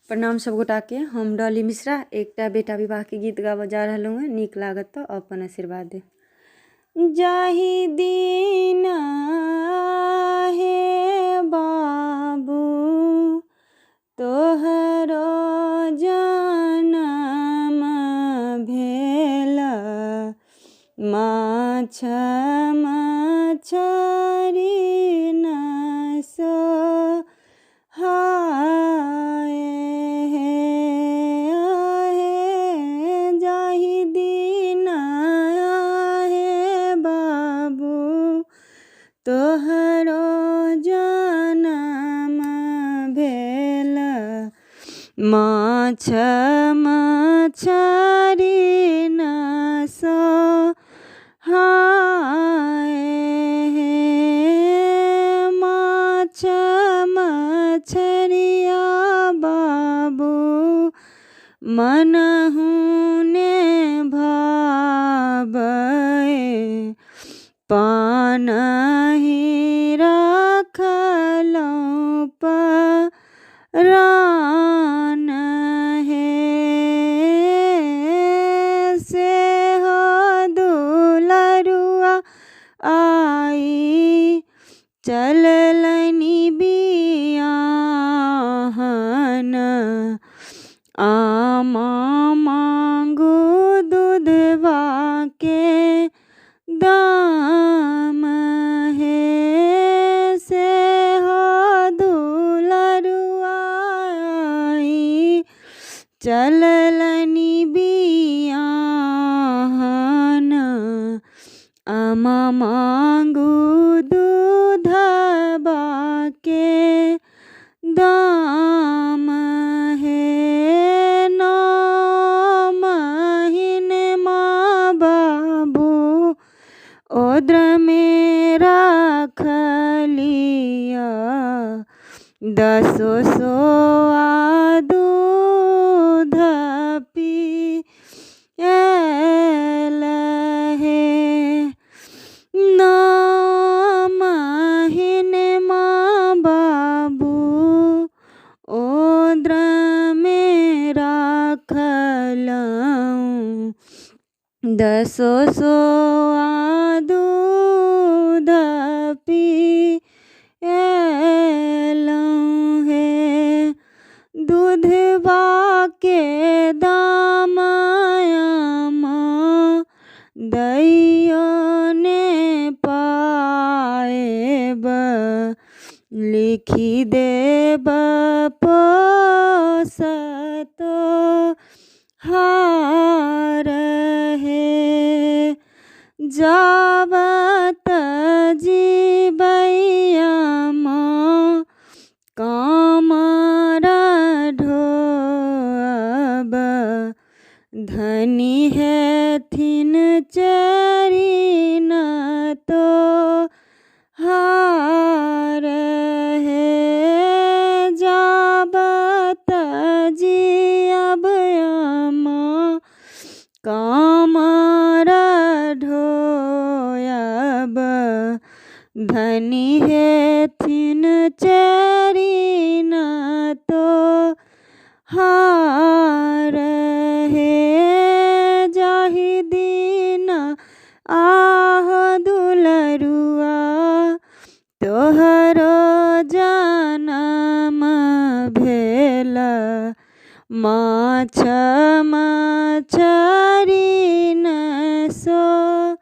प्रणाम सब गोटा के। हम डॉली मिश्रा एकटा बेटा विवाह के गीत गाबऽ जा रहलहुँ हैं। नीक लागत तो अपन आशीर्वाद दे। जाहि दिन हे बाबू तोहरो जनम भेल, माछ मछरी न सोहाए, जाहि दिन हे बाबू तोहरो जनम भेल, माछ मछरी न सोहाए, माछ मछरिया बाबू मनहु ने भावै, पानहि रखलहुँ परान हे, सेहो दुलरुआ आई चललनि बियाहन, आमा मांगू दूधवा के दाम हे, सेहो दुलरुआ आई चललनि बियाहन, आमा मांगू दूधवा के दाम हे, नौ महीनमा बाबू ओद्र में रखलिया, दसो सोआ दूध पियल हे, नौ महीनमा बाबू ओद्र में रखलहुँ, दसो सोआ दूध पियलहुँ हे, दूधवा के दाम आमा दैयो ने पाएब, लिखि देब पोसतो हार हे, जाबत जीवैयामा कामर ढोअब, धनी हेथिन चरी न तो हार हे, जाबत जियब आमा कामर ढोअब, धनी हेथिन चरी न तो हार हे, जाहि दिन आह दुलरुआ तोहरो जनम भेल, माछ मछरी न सोहाए।